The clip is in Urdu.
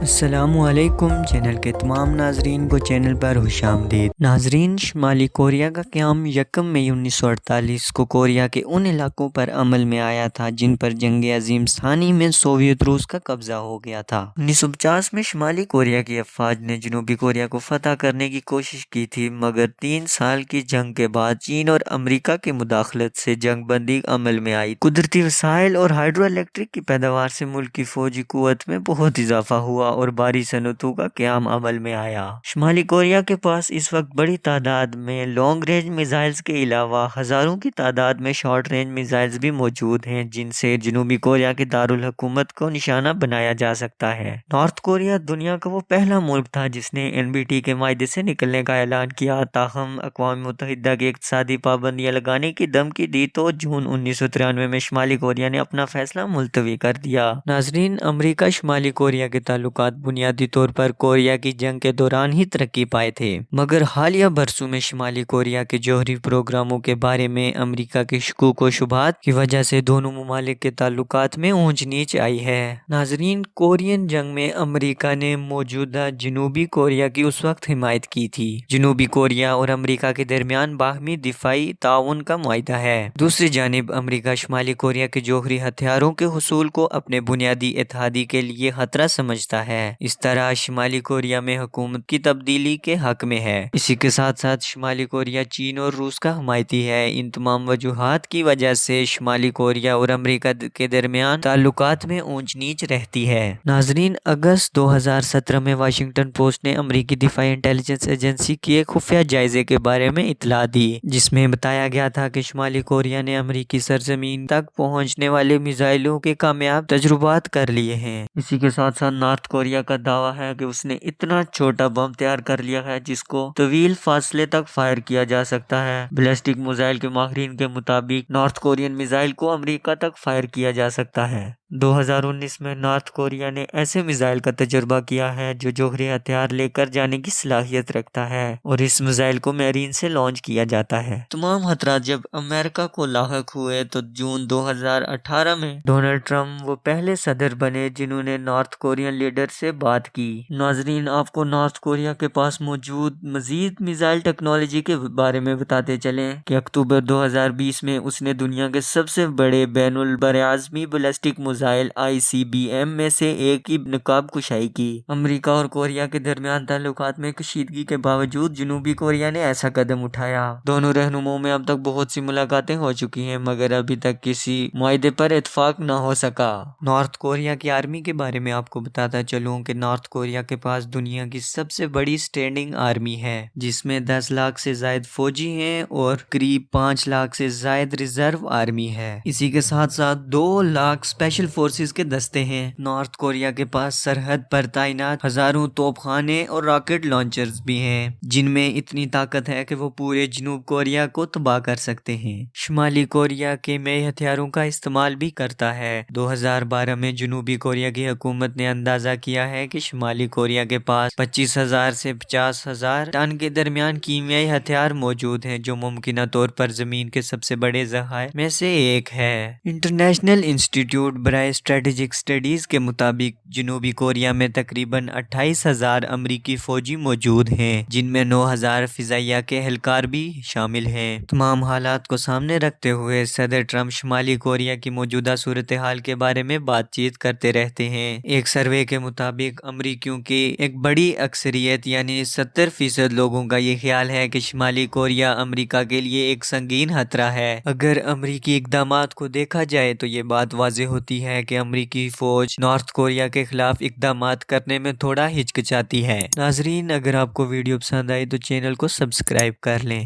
السلام علیکم چینل کے تمام ناظرین کو چینل پر خوش آمدید۔ ناظرین، شمالی کوریا کا قیام 1 مئی 1948 کو کوریا کے ان علاقوں پر عمل میں آیا تھا جن پر جنگ عظیم ثانی میں سوویت روس کا قبضہ ہو گیا تھا۔ 1950 میں شمالی کوریا کی افواج نے جنوبی کوریا کو فتح کرنے کی کوشش کی تھی، مگر 3 سال کی جنگ کے بعد چین اور امریکہ کی مداخلت سے جنگ بندی عمل میں آئی۔ قدرتی وسائل اور ہائیڈرو الیکٹرک کی پیداوار سے ملک کی فوجی قوت میں بہت اضافہ ہوا اور بھاری صنعتوں کا قیام عمل میں آیا۔ شمالی کوریا کے پاس اس وقت بڑی تعداد میں لانگ رینج میزائلز کے علاوہ ہزاروں کی تعداد میں شارٹ رینج میزائلز بھی موجود ہیں، جن سے جنوبی کوریا کے دارالحکومت کو نشانہ بنایا جا سکتا ہے۔ نارتھ کوریا دنیا کا وہ پہلا ملک تھا جس نے NPT کے معاہدے سے نکلنے کا اعلان کیا، تاہم اقوام متحدہ کی اقتصادی پابندیاں لگانے کی دھمکی دی تو جون 1993 میں شمالی کوریا نے اپنا فیصلہ ملتوی کر دیا۔ ناظرین، امریکہ شمالی کوریا کے تعلقات بنیادی طور پر کوریا کی جنگ کے دوران ہی ترقی پائے تھے، مگر حالیہ برسوں میں شمالی کوریا کے جوہری پروگراموں کے بارے میں امریکہ کے شکوک و شبہات کی وجہ سے دونوں ممالک کے تعلقات میں اونچ نیچ آئی ہے۔ ناظرین، کورین جنگ میں امریکہ نے موجودہ جنوبی کوریا کی اس وقت حمایت کی تھی۔ جنوبی کوریا اور امریکہ کے درمیان باہمی دفاعی تعاون کا معاہدہ ہے۔ دوسری جانب امریکہ شمالی کوریا کے جوہری ہتھیاروں کے حصول کو اپنے بنیادی اتحادی کے لیے خطرہ سمجھتا ہے، اس طرح شمالی کوریا میں حکومت کی تبدیلی کے حق میں ہے۔ اسی کے ساتھ ساتھ شمالی کوریا چین اور روس کا حمایتی ہے۔ ان تمام وجوہات کی وجہ سے شمالی کوریا اور امریکہ کے درمیان تعلقات میں اونچ نیچ رہتی ہے۔ ناظرین، اگست 2017 میں واشنگٹن پوسٹ نے امریکی دفاعی انٹیلیجنس ایجنسی کی ایک خفیہ جائزے کے بارے میں اطلاع دی، جس میں بتایا گیا تھا کہ شمالی کوریا نے امریکی سرزمین تک پہنچنے والے میزائلوں کے کامیاب تجربات کر لیے ہیں۔ اسی کے ساتھ ساتھ نارتھ کوریا کا دعویٰ ہے کہ اس نے اتنا چھوٹا بم تیار کر لیا ہے جس کو طویل فاصلے تک فائر کیا جا سکتا ہے۔ بیلسٹک میزائل کے ماہرین کے مطابق نارتھ کورین میزائل کو امریکہ تک فائر کیا جا سکتا ہے۔ 2019 میں نارتھ کوریا نے ایسے میزائل کا تجربہ کیا ہے جو جوہری ہتھیار لے کر جانے کی صلاحیت رکھتا ہے، اور اس میزائل کو میرین سے لانچ کیا جاتا ہے۔ تمام خطرات جب امریکہ کو لاحق ہوئے تو جون 2018 میں ڈونلڈ ٹرمپ وہ پہلے صدر بنے جنہوں نے نارتھ کورین لیڈر سے بات کی۔ ناظرین، آپ کو نارتھ کوریا کے پاس موجود مزید میزائل ٹیکنالوجی کے بارے میں بتاتے چلیں کہ اکتوبر 2020 میں اس نے دنیا کے سب سے بڑے بین البراعظمی بیلسٹک میزائل ICBM میں سے ایک کی نقاب کشائی کی۔ امریکہ اور کوریا کے درمیان تعلقات میں کشیدگی کے باوجود جنوبی کوریا نے ایسا قدم اٹھایا۔ دونوں رہنماؤں میں اب تک بہت سی ملاقاتیں ہو چکی ہیں، مگر ابھی تک کسی معاہدے پر اتفاق نہ ہو سکا۔ نارتھ کوریا کی آرمی کے بارے میں آپ کو بتاتا چلوں کہ نارتھ کوریا کے پاس دنیا کی سب سے بڑی اسٹینڈنگ آرمی ہے، جس میں 10 لاکھ سے زائد فوجی ہیں اور قریب 5 لاکھ سے زائد ریزرو آرمی ہے۔ اسی کے ساتھ ساتھ 2 لاکھ اسپیشل فورسز کے دستے ہیں۔ نارتھ کوریا کے پاس سرحد پر تعینات ہزاروں توپ خانے اور راکٹ لانچرز بھی ہیں، جن میں اتنی طاقت ہے کہ وہ پورے جنوب کوریا کو تباہ کر سکتے ہیں۔ شمالی کوریا کیمیائی ہتھیاروں کا استعمال بھی کرتا ہے۔ 2012 میں جنوبی کوریا کی حکومت نے اندازہ کیا ہے کہ شمالی کوریا کے پاس 25,000 سے 50,000 ٹن کے درمیان کیمیائی ہتھیار موجود ہیں، جو ممکنہ طور پر زمین کے سب سے بڑے ذخائر میں سے ایک ہے۔ انٹرنیشنل انسٹی ٹیوٹ برائے اسٹریٹجک اسٹڈیز کے مطابق جنوبی کوریا میں تقریباً 28,000 امریکی فوجی موجود ہیں، جن میں 9,000 فضائیہ کے اہلکار بھی شامل ہیں۔ تمام حالات کو سامنے رکھتے ہوئے صدر ٹرمپ شمالی کوریا کی موجودہ صورتحال کے بارے میں بات چیت کرتے رہتے ہیں۔ ایک سروے کے مطابق امریکیوں کی ایک بڑی اکثریت یعنی 70% لوگوں کا یہ خیال ہے کہ شمالی کوریا امریکہ کے لیے ایک سنگین خطرہ ہے۔ اگر امریکی اقدامات کو دیکھا جائے تو یہ بات واضح ہوتی ہے کہ امریکی فوج نارتھ کوریا کے خلاف اقدامات کرنے میں تھوڑا ہچکچاتی ہے۔ ناظرین، اگر آپ کو ویڈیو پسند آئی تو چینل کو سبسکرائب کر لیں۔